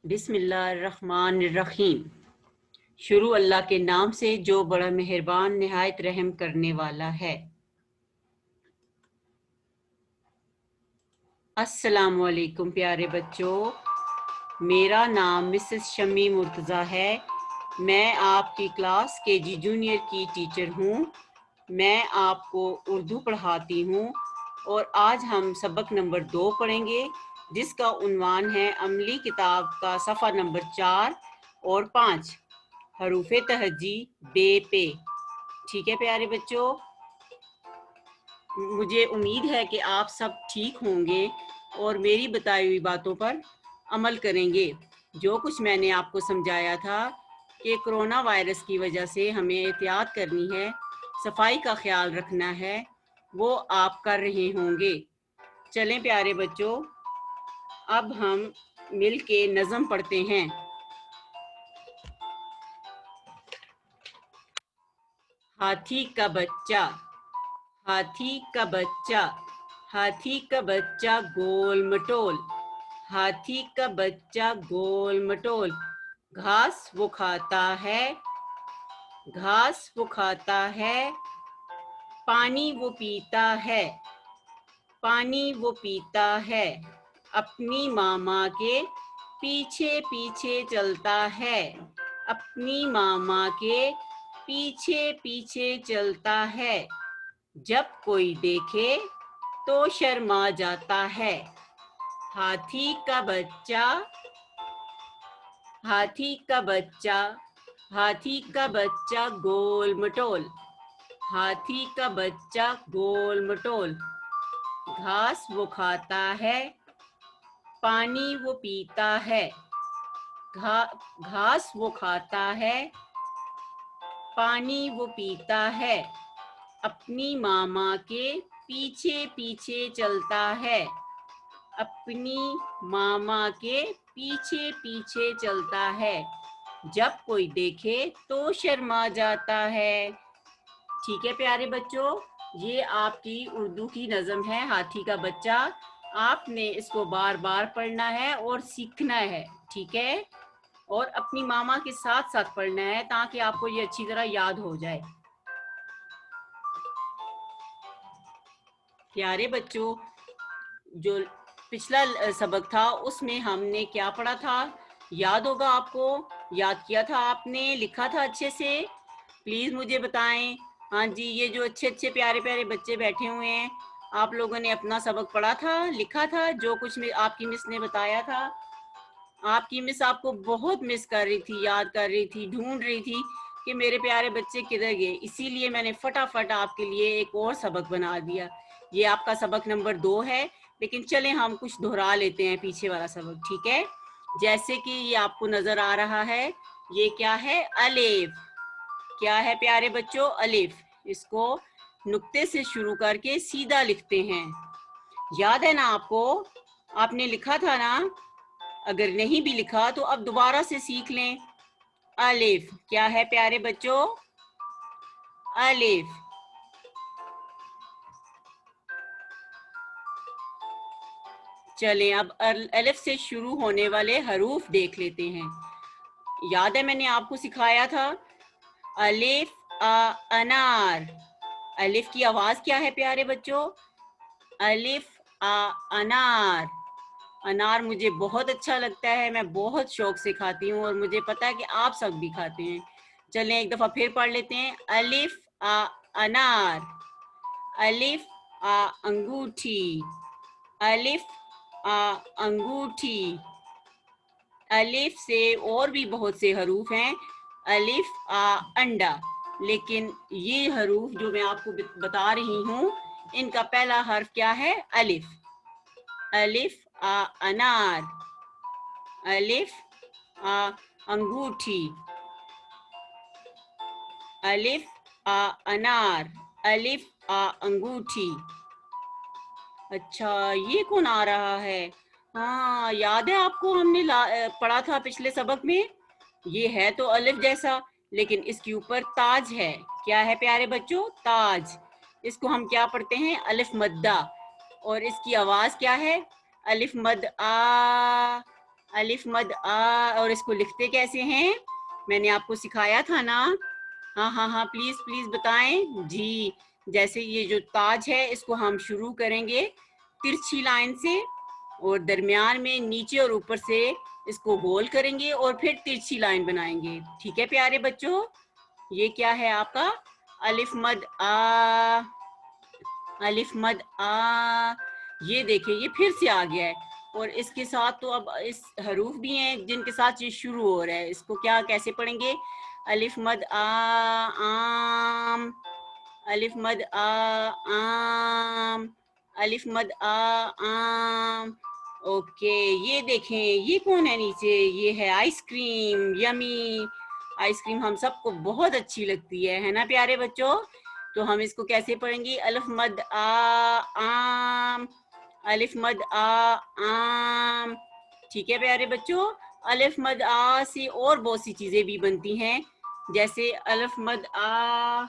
बिस्मिल्लाहिर्रहमानिर्रहीम। शुरू अल्लाह के नाम से जो बड़ा मेहरबान निहायत रहम करने वाला है। अस्सलामु अलैकुम प्यारे बच्चों, मेरा नाम मिसेस शम्मी मुर्तज़ा है। मैं आपकी क्लास केजी जूनियर की टीचर हूँ। मैं आपको उर्दू पढ़ाती हूँ और आज हम सबक नंबर 2 पढ़ेंगे, जिसका उन्वान है अमली किताब का सफ़ा नंबर 4 और 5, हरूफ तहजी बे पे। ठीक है प्यारे बच्चों, मुझे उम्मीद है कि आप सब ठीक होंगे और मेरी बताई हुई बातों पर अमल करेंगे। जो कुछ मैंने आपको समझाया था कि कोरोना वायरस की वजह से हमें एहतियात करनी है, सफाई का ख्याल रखना है, वो आप कर रहे होंगे। चलें प्यारे बच्चों, अब हम मिल के नज़म पढ़ते हैं। हाथी का बच्चा, हाथी का बच्चा, हाथी का बच्चा गोल मटोल, हाथी का बच्चा गोल मटोल। घास वो खाता है, घास वो खाता है, पानी वो पीता है, पानी वो पीता है। अपनी मामा के पीछे पीछे चलता है, अपनी मामा के पीछे पीछे चलता है। जब कोई देखे तो शर्मा जाता है। हाथी का बच्चा, हाथी का बच्चा, हाथी का बच्चा गोल मटोल, हाथी का बच्चा गोल मटोल। घास वो खाता है, पानी वो पीता है, घास वो खाता है, पानी वो पीता है। अपनी मामा के पीछे पीछे चलता है, अपनी मामा के पीछे पीछे चलता है। जब कोई देखे तो शर्मा जाता है। ठीक है प्यारे बच्चों, ये आपकी उर्दू की नज़म है, हाथी का बच्चा। आपने इसको बार बार पढ़ना है और सीखना है, ठीक है, और अपनी मामा के साथ साथ पढ़ना है ताकि आपको ये अच्छी तरह याद हो जाए। प्यारे बच्चों, जो पिछला सबक था उसमें हमने क्या पढ़ा था, याद होगा आपको? याद किया था आपने, लिखा था अच्छे से? प्लीज़ मुझे बताएं। हाँ जी, ये जो अच्छे अच्छे प्यारे प्यारे बच्चे बैठे हुए हैं, आप लोगों ने अपना सबक पढ़ा था, लिखा था जो कुछ आपकी मिस ने बताया था? आपकी मिस आपको बहुत मिस कर रही थी, याद कर रही थी, ढूंढ रही थी कि मेरे प्यारे बच्चे किधर गए। इसीलिए मैंने फटाफट आपके लिए एक और सबक बना दिया। ये आपका सबक नंबर 2 है, लेकिन चलें हम कुछ दोहरा लेते हैं पीछे वाला सबक, ठीक है? जैसे कि ये आपको नजर आ रहा है, ये क्या है? अलिफ। क्या है प्यारे बच्चों? अलिफ। इसको नुक्ते से शुरू करके सीधा लिखते हैं। याद है ना आपको? आपने लिखा था ना? अगर नहीं भी लिखा तो अब दोबारा से सीख लें। अलिफ क्या है प्यारे बच्चों? अलिफ। चलें अब अलिफ से शुरू होने वाले हरूफ देख लेते हैं। याद है मैंने आपको सिखाया था, अलिफ अनार। अलिफ की आवाज क्या है प्यारे बच्चों? अलिफ अनार। अनार मुझे बहुत अच्छा लगता है, मैं बहुत शौक से खाती हूँ और मुझे पता है कि आप सब भी खाते हैं। चलें एक दफा फिर पढ़ लेते हैं। अलिफ अनार, अलिफ अंगूठी, अलिफ अंगूठी। अलिफ से और भी बहुत से हरूफ हैं। अलिफ अंडा। लेकिन ये हरूफ जो मैं आपको बता रही हूँ, इनका पहला हर्फ क्या है? अलिफ। अलिफ अनार, अलिफ अंगूठी, अलिफ अनार, अलिफ अंगूठी। अच्छा, ये कौन आ रहा है? हाँ, याद है आपको, हमने पढ़ा था पिछले सबक में। ये है तो अलिफ जैसा, लेकिन इसके ऊपर ताज है। क्या है प्यारे बच्चों? ताज। इसको हम क्या पढ़ते हैं? अलिफ मद्दा। और इसकी आवाज क्या है? अलिफ मद आ। अलिफ मद आ, और इसको लिखते कैसे हैं, मैंने आपको सिखाया था ना। हाँ हाँ हाँ, प्लीज प्लीज बताएं जी। जैसे ये जो ताज है इसको हम शुरू करेंगे तिरछी लाइन से, और दरमियान में नीचे और ऊपर से इसको गोल करेंगे और फिर तिरछी लाइन बनाएंगे। ठीक है प्यारे बच्चों, ये क्या है आपका अलिफ मद आ, अलिफ मद आ। ये देखिए ये फिर से आ गया है, और इसके साथ तो अब इस हरूफ भी हैं जिनके साथ ये शुरू हो रहा है। इसको क्या कैसे पढ़ेंगे, अलिफ मद आ आम, अलिफ मद आ आम, अलिफ मद आ आम। ओके, ये देखें ये कौन है नीचे, ये है आइसक्रीम, यमी। आइसक्रीम हम सबको बहुत अच्छी लगती है ना प्यारे बच्चों। तो हम इसको कैसे पढ़ेंगे, अलिफ मद आ आम, अलिफ मद आ आम। ठीक है प्यारे बच्चों, अलिफ मद आ से और बहुत सी चीजें भी बनती हैं, जैसे अलिफ मद आ,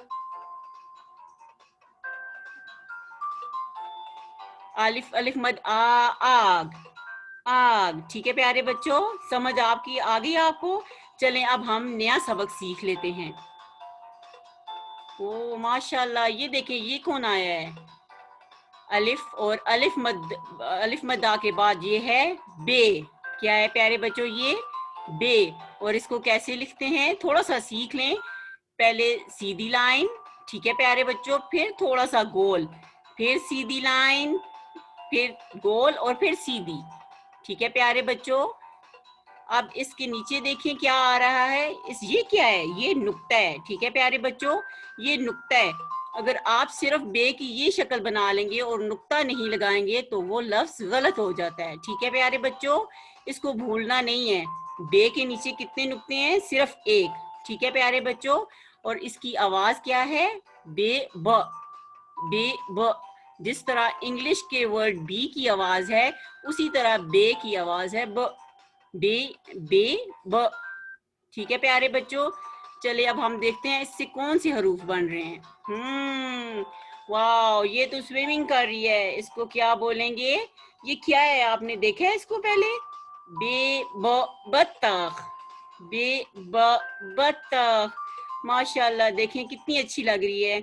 अलिफ अलिफ मद आ आग, आग। ठीक है प्यारे बच्चों, समझ आपकी आ गई आपको। चलें अब हम नया सबक सीख लेते हैं। ओ माशाल्लाह, ये देखें ये कौन आया है, अलिफ और अलिफ मद्दा के बाद ये है बे। क्या है प्यारे बच्चों, ये बे। और इसको कैसे लिखते हैं थोड़ा सा सीख लें। पहले सीधी लाइन, ठीक है प्यारे बच्चों, फिर थोड़ा सा गोल, फिर सीधी लाइन, फिर गोल और फिर सीधी। ठीक है प्यारे बच्चों, अब इसके नीचे देखिए क्या आ रहा है, ये क्या है, ये नुक्ता है। ठीक है प्यारे बच्चों, ये नुक्ता है। अगर आप सिर्फ बे की ये शक्ल बना लेंगे और नुक्ता नहीं लगाएंगे तो वो लफ्ज गलत हो जाता है। ठीक है प्यारे बच्चों, इसको भूलना नहीं है। बे के नीचे कितने नुक्ते हैं, सिर्फ एक। ठीक है प्यारे बच्चों, और इसकी आवाज क्या है, बे ब, बे ब। जिस तरह इंग्लिश के वर्ड बी की आवाज है उसी तरह बे की आवाज है ब, बे बे ब। ठीक है प्यारे बच्चों, चलिए अब हम देखते हैं इससे कौन से हरूफ बन रहे हैं। वाह, ये तो स्विमिंग कर रही है, इसको क्या बोलेंगे, ये क्या है आपने देखा है इसको पहले, बे ब बत्तख, बे ब बत्तख। माशाल्लाह, देखें कितनी अच्छी लग रही है।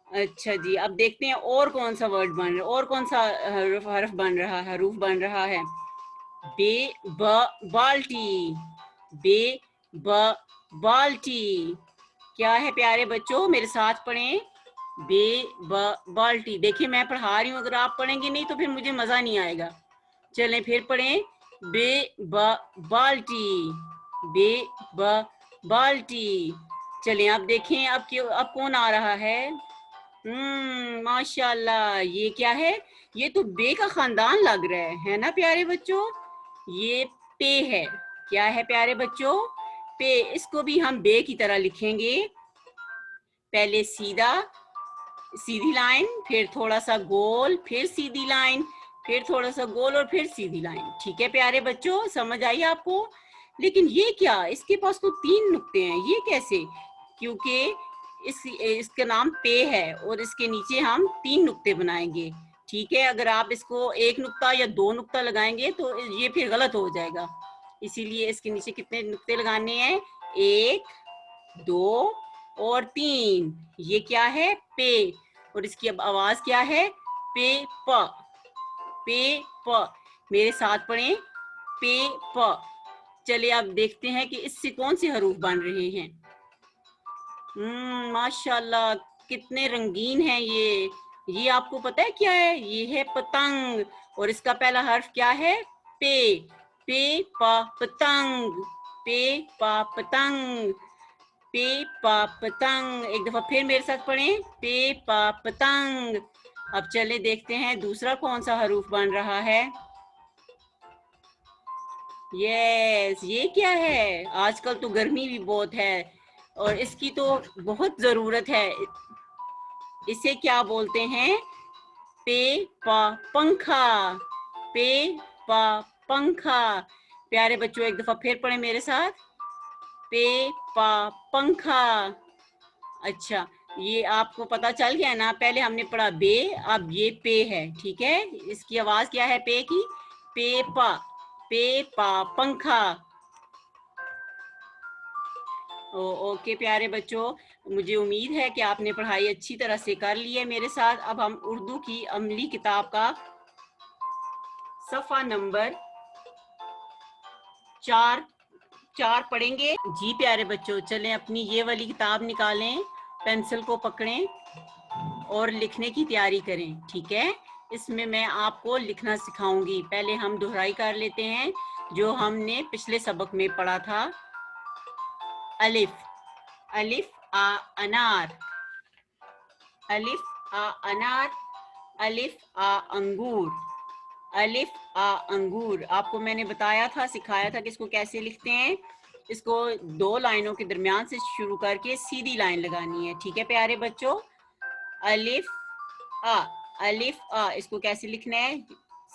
अच्छा जी, अब देखते हैं और कौन सा वर्ड बन रहा है, और कौन सा हरफ बन रहा है, हरूफ बन रहा है। बे ब बाल्टी, बे ब बाल्टी। क्या है प्यारे बच्चों, मेरे साथ पढ़ें, बे ब बाल्टी। देखिए मैं पढ़ा रही हूँ, अगर आप पढ़ेंगे नहीं तो फिर मुझे मजा नहीं आएगा। चलें फिर पढ़ें, बे ब बाल्टी, बे ब बाल्टी। चलें अब देखें अब क्यों, अब कौन आ रहा है। माशाल्लाह, ये क्या है, ये तो बे का खानदान लग रहा है ना प्यारे बच्चों। ये पे है, क्या है प्यारे बच्चों, पे। इसको भी हम बे की तरह लिखेंगे, पहले सीधा सीधी लाइन, फिर थोड़ा सा गोल, फिर सीधी लाइन, फिर थोड़ा सा गोल और फिर सीधी लाइन। ठीक है प्यारे बच्चों, समझ आई आपको। लेकिन ये क्या, इसके पास तो 3 नुक्ते हैं, ये कैसे, क्योंकि इसका नाम पे है और इसके नीचे हम 3 नुक्ते बनाएंगे। ठीक है, अगर आप इसको 1 नुक्ता या 2 नुक्ता लगाएंगे तो ये फिर गलत हो जाएगा। इसीलिए इसके नीचे कितने नुक्ते लगाने हैं, 1 2 और 3। ये क्या है, पे। और इसकी अब आवाज क्या है, पे प, पे प। मेरे साथ पढ़ें, पे प। चलिए अब देखते हैं कि इससे कौन से हरूफ बन रहे हैं। माशाल्लाह, कितने रंगीन हैं ये आपको पता है क्या है, ये है पतंग। और इसका पहला हर्फ क्या है, पे, पे पा पतंग, पे पा पतंग, पे पा पतंग। एक दफा फिर मेरे साथ पढ़ें, पे पा पतंग। अब चले देखते हैं दूसरा कौन सा हरूफ बन रहा है। यस, ये क्या है, आजकल तो गर्मी भी बहुत है और इसकी तो बहुत जरूरत है। इसे क्या बोलते हैं, पे पा पंखा, पे पा पंखा। प्यारे बच्चों एक दफा फिर पढ़े मेरे साथ, पे पा पंखा। अच्छा, ये आपको पता चल गया ना, पहले हमने पढ़ा बे, अब ये पे है। ठीक है, इसकी आवाज क्या है पे की, पे पा, पे पा पंखा। ओके प्यारे बच्चों, मुझे उम्मीद है कि आपने पढ़ाई अच्छी तरह से कर ली है मेरे साथ। अब हम उर्दू की अमली किताब का सफ़ा नंबर 4 पढ़ेंगे। जी प्यारे बच्चों, चलें अपनी ये वाली किताब निकालें, पेंसिल को पकड़ें और लिखने की तैयारी करें। ठीक है, इसमें मैं आपको लिखना सिखाऊंगी। पहले हम दोहराई कर लेते हैं जो हमने पिछले सबक में पढ़ा था। अलिफ, अलिफ आ अनार, अलिफ आ अनार, अलिफ आ अंगूर, अलिफ आ अंगूर। आपको मैंने बताया था, सिखाया था कि इसको कैसे लिखते हैं। इसको 2 लाइनों के दरमियान से शुरू करके सीधी लाइन लगानी है। ठीक है प्यारे बच्चों, अलिफ आ, अलिफ आ, इसको कैसे लिखना है,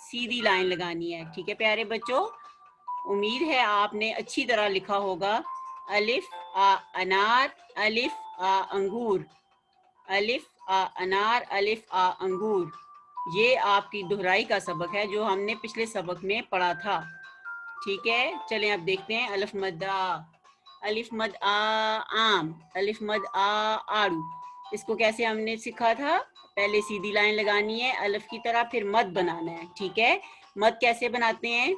सीधी लाइन लगानी है। ठीक है प्यारे बच्चों, उम्मीद है आपने अच्छी तरह लिखा होगा। अलिफ आ अनार, अलिफ आ अंगूर, अलिफ आ अनार, अलिफ आ अंगूर। ये आपकी दोहराई का सबक है जो हमने पिछले सबक में पढ़ा था। ठीक है, चलें अब देखते हैं। अलिफ मद आ, अलिफ मद आ आम, अलिफ मद आ आड़ू। इसको कैसे हमने सीखा था, पहले सीधी लाइन लगानी है अलिफ की तरह, फिर मद बनाना है। ठीक है, मद कैसे बनाते हैं,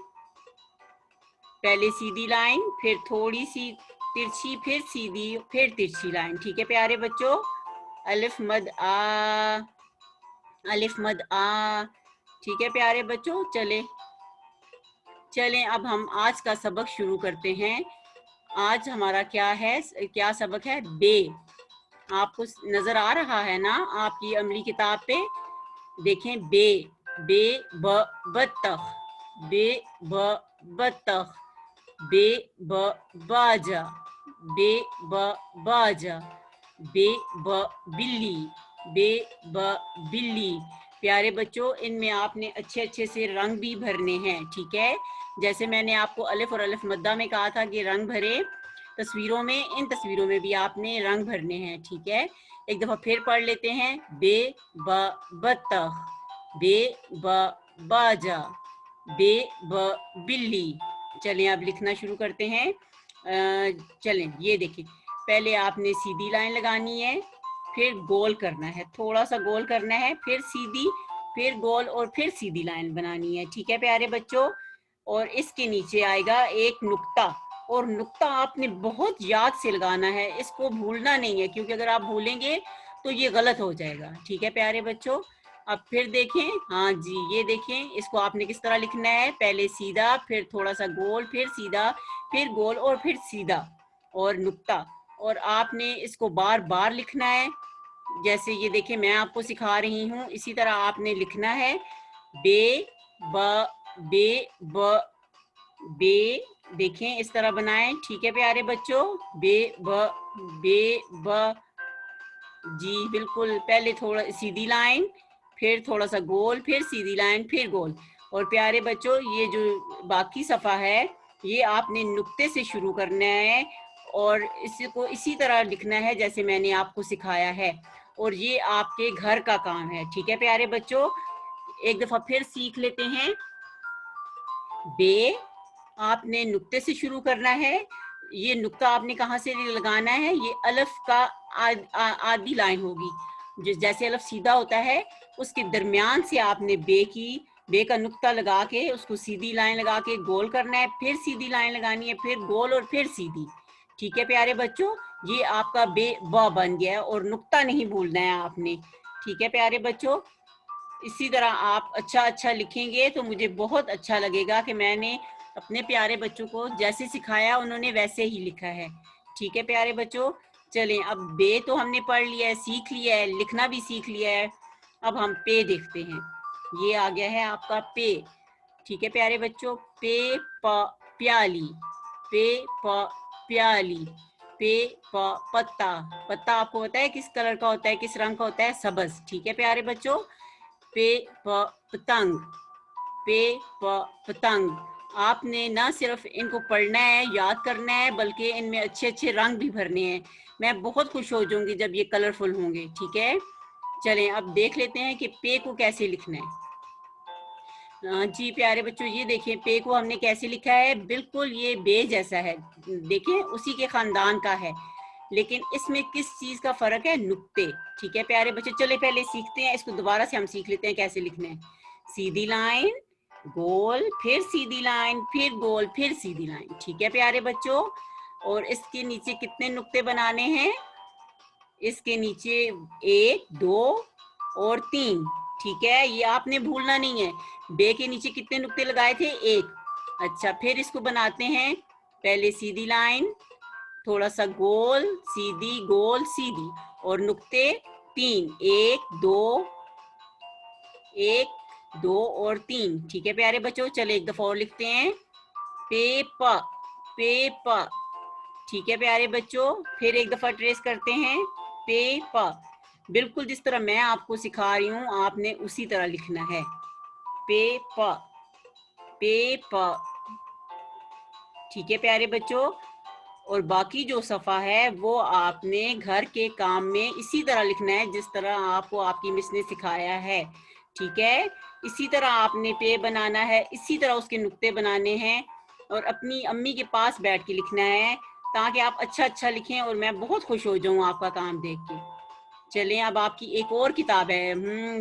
पहले सीधी लाइन, फिर थोड़ी सी तिरछी, फिर सीधी, फिर तिरछी लाइन। ठीक है प्यारे बच्चों, अलिफ मद आ, अलिफ मद आ। ठीक है प्यारे बच्चों, चलें अब हम आज का सबक शुरू करते हैं। आज हमारा क्या है, क्या सबक है, बे। आपको नजर आ रहा है ना आपकी अमली किताब पे, देखें बे, बे ब बत्तख, बे ब बत्तख, बे ब बाजा, बे ब बाजा, बे ब बिल्ली, बे ब बिल्ली। प्यारे बच्चों, इनमें आपने अच्छे अच्छे से रंग भी भरने हैं। ठीक है, जैसे मैंने आपको अलिफ और अलिफ मद्दा में कहा था कि रंग भरे, तस्वीरों में, इन तस्वीरों में भी आपने रंग भरने हैं। ठीक है, एक दफा फिर पढ़ लेते हैं। बे ब बत्तख, बे ब बाजा, बे ब बिल्ली। चलें अब लिखना शुरू करते हैं। चलें, ये देखिए, पहले आपने सीधी लाइन लगानी है, फिर गोल करना है, थोड़ा सा गोल करना है, फिर सीधी, फिर गोल और फिर सीधी लाइन बनानी है। ठीक है प्यारे बच्चों, और इसके नीचे आएगा एक नुक्ता, और नुक्ता आपने बहुत याद से लगाना है, इसको भूलना नहीं है, क्योंकि अगर आप भूलेंगे तो ये गलत हो जाएगा। ठीक है प्यारे बच्चों, अब फिर देखें, हाँ जी, ये देखें, इसको आपने किस तरह लिखना है, पहले सीधा, फिर थोड़ा सा गोल, फिर सीधा, फिर गोल और फिर सीधा और नुक्ता। और आपने इसको बार बार लिखना है, जैसे ये देखें मैं आपको सिखा रही हूँ, इसी तरह आपने लिखना है। बे ब, बे ब, बे, देखें इस तरह बनाएं। ठीक है प्यारे बच्चों, बे ब, बे ब, जी बिल्कुल, पहले थोड़ा सीधी लाइन, फिर थोड़ा सा गोल, फिर सीधी लाइन, फिर गोल। और प्यारे बच्चों, ये जो बाकी सफ़ा है, ये आपने नुक्ते से शुरू करना है और इसको इसी तरह लिखना है जैसे मैंने आपको सिखाया है, और ये आपके घर का काम है। ठीक है प्यारे बच्चों, एक दफ़ा फिर सीख लेते हैं। बे आपने नुक्ते से शुरू करना है, ये नुक्ता आपने कहाँ से लगाना है, ये अलिफ का आधी लाइन होगी, जैसे अलिफ सीधा होता है उसके दरमियान से आपने बे का नुक्ता लगा के उसको सीधी लाइन लगा के गोल करना है, फिर सीधी लाइन लगानी है, फिर गोल और फिर सीधी। ठीक है प्यारे बच्चों, ये आपका बे ब बन गया और नुक्ता नहीं भूलना है आपने। ठीक है प्यारे बच्चों, इसी तरह आप अच्छा लिखेंगे तो मुझे बहुत अच्छा लगेगा कि मैंने अपने प्यारे बच्चों को जैसे सिखाया उन्होंने वैसे ही लिखा है। ठीक है प्यारे बच्चों, चलें अब बे तो हमने पढ़ लिया है, सीख लिया है, लिखना भी सीख लिया है। अब हम पे देखते हैं, ये आ गया है आपका पे। ठीक है प्यारे बच्चों, पे प प्याली, पे प प्याली, पे प पत्ता। पत्ता आपको पता है किस कलर का होता है, किस रंग का होता है, सब्ज। ठीक है प्यारे बच्चों, पे प पतंग, पे प पतंग। आपने ना सिर्फ इनको पढ़ना है, याद करना है, बल्कि इनमें अच्छे अच्छे रंग भी भरने हैं। मैं बहुत खुश हो जाऊंगी जब ये कलरफुल होंगे। ठीक है, चलें अब देख लेते हैं कि पे को कैसे लिखना है। जी प्यारे बच्चों, ये देखिए पे को हमने कैसे लिखा है, बिल्कुल ये बे जैसा है, देखें उसी के खानदान का है, लेकिन इसमें किस चीज का फर्क है, नुक्ते। ठीक है प्यारे बच्चों, चले पहले सीखते हैं इसको, दोबारा से हम सीख लेते हैं कैसे लिखना है। सीधी लाइन, गोल, फिर सीधी लाइन, फिर गोल, फिर सीधी लाइन। ठीक है प्यारे बच्चों, और इसके नीचे कितने नुक्ते बनाने हैं, इसके नीचे 1 2 और 3। ठीक है, ये आपने भूलना नहीं है। बे के नीचे कितने नुक्ते लगाए थे, 1। अच्छा, फिर इसको बनाते हैं, पहले सीधी लाइन, थोड़ा सा गोल, सीधी, गोल, सीधी, और नुक्ते 3, 1 2, 1 2 और 3। ठीक है प्यारे बच्चों, चले एक दफा और लिखते हैं, पेपर, पेपर। ठीक है प्यारे बच्चों, फिर एक दफा ट्रेस करते हैं, पेपर। बिल्कुल जिस तरह मैं आपको सिखा रही हूँ, आपने उसी तरह लिखना है, पेपर, पेपर। ठीक है प्यारे बच्चों, और बाकी जो सफ़ा है वो आपने घर के काम में इसी तरह लिखना है जिस तरह आपको आपकी मिस ने सिखाया है। ठीक है, इसी तरह आपने पे बनाना है, इसी तरह उसके नुक्ते बनाने हैं, और अपनी अम्मी के पास बैठ के लिखना है, ताकि आप अच्छा अच्छा लिखें और मैं बहुत खुश हो जाऊं आपका काम देख के। चलें, अब आपकी एक और किताब है,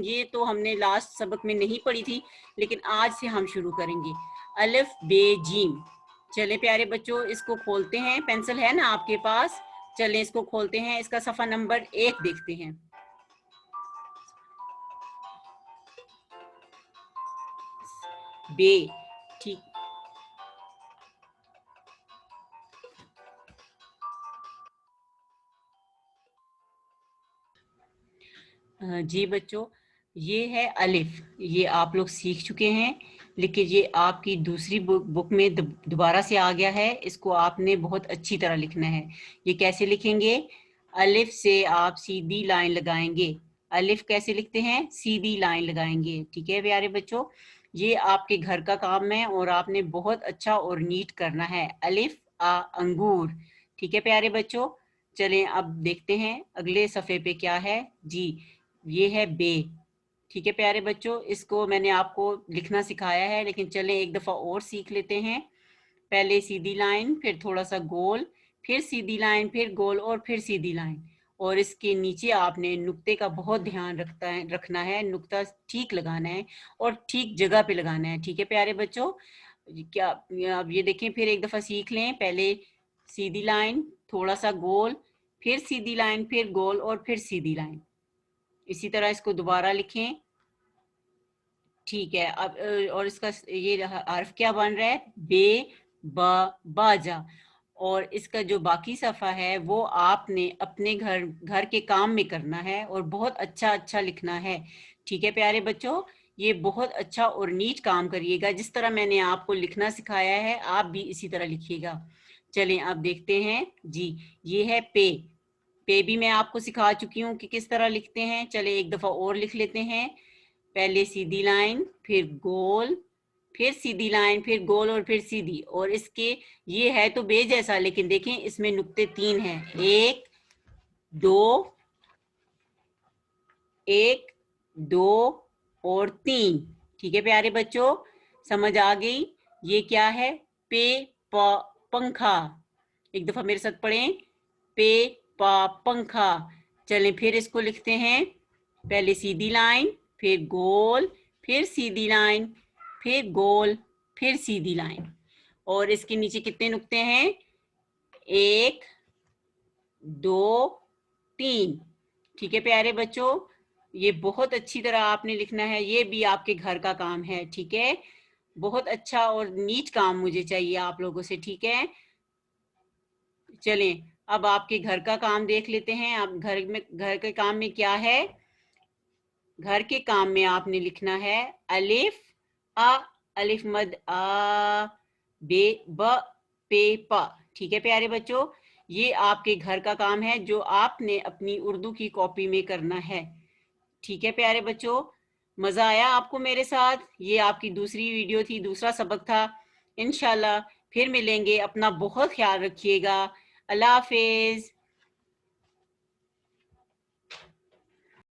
ये तो हमने लास्ट सबक में नहीं पढ़ी थी, लेकिन आज से हम शुरू करेंगे, अलिफ बे जीम। चलें प्यारे बच्चों, इसको खोलते हैं, पेंसिल है ना आपके पास, चलें इसको खोलते हैं, इसका सफ़ा नंबर 1 देखते हैं। बे, ठीक, जी बच्चों, ये है अलिफ, ये आप लोग सीख चुके हैं, लेकिन ये आपकी दूसरी बुक में दोबारा से आ गया है, इसको आपने बहुत अच्छी तरह लिखना है। ये कैसे लिखेंगे, अलिफ से आप सीधी लाइन लगाएंगे, अलिफ कैसे लिखते हैं, सीधी लाइन लगाएंगे। ठीक है प्यारे बच्चों, ये आपके घर का काम है और आपने बहुत अच्छा और नीट करना है, अलिफ आ अंगूर। ठीक है प्यारे बच्चों, चलें अब देखते हैं अगले सफ़े पे क्या है। जी, ये है बे। ठीक है प्यारे बच्चों, इसको मैंने आपको लिखना सिखाया है, लेकिन चलें एक दफ़ा और सीख लेते हैं। पहले सीधी लाइन, फिर थोड़ा सा गोल, फिर सीधी लाइन, फिर गोल और फिर सीधी लाइन, और इसके नीचे आपने नुक्ते का बहुत ध्यान रखना है, नुक्ता ठीक लगाना है और ठीक जगह पे लगाना है। ठीक है प्यारे बच्चों, क्या अब ये देखें, फिर एक दफ़ा सीख लें, पहले सीधी लाइन, थोड़ा सा गोल, फिर सीधी लाइन, फिर गोल और फिर सीधी लाइन। इसी तरह इसको दोबारा लिखें। ठीक है, अब और इसका ये हर्फ क्या बन रहा है, बे, बाजा। और इसका जो बाकी सफ़ा है वो आपने अपने घर के काम में करना है और बहुत अच्छा अच्छा लिखना है। ठीक है प्यारे बच्चों, ये बहुत अच्छा और नीट काम करिएगा, जिस तरह मैंने आपको लिखना सिखाया है आप भी इसी तरह लिखिएगा। चलें अब देखते हैं। जी, ये है पे, पे भी मैं आपको सिखा चुकी हूँ कि किस तरह लिखते हैं। चले एक दफ़ा और लिख लेते हैं, पहले सीधी लाइन, फिर गोल, फिर सीधी लाइन, फिर गोल और फिर सीधी, और इसके ये है तो बे जैसा, लेकिन देखें इसमें नुक्ते 3 हैं, 1 2, 1 2 और 3। ठीक है प्यारे बच्चों, समझ आ गई। ये क्या है, पे प पंखा। एक दफा मेरे साथ पढ़ें, पे प पंखा। चलें फिर इसको लिखते हैं, पहले सीधी लाइन, फिर गोल, फिर सीधी लाइन, फिर गोल, फिर सीधी लाइन, और इसके नीचे कितने नुक्ते हैं, 1 2 3। ठीक है प्यारे बच्चों, ये बहुत अच्छी तरह आपने लिखना है, ये भी आपके घर का काम है। ठीक है, बहुत अच्छा और नीट काम मुझे चाहिए आप लोगों से। ठीक है, चलें अब आपके घर का काम देख लेते हैं। आप घर के काम में क्या है, घर के काम में आपने लिखना है अलिफ अ, अलिफ मद आ, बे ब, पे प। ठीक है प्यारे बच्चों, ये आपके घर का काम है जो आपने अपनी उर्दू की कॉपी में करना है। ठीक है प्यारे बच्चों, मज़ा आया आपको मेरे साथ, ये आपकी दूसरी वीडियो थी, दूसरा सबक था। इंशाल्लाह फिर मिलेंगे, अपना बहुत ख्याल रखिएगा। अल्लाह हाफिज।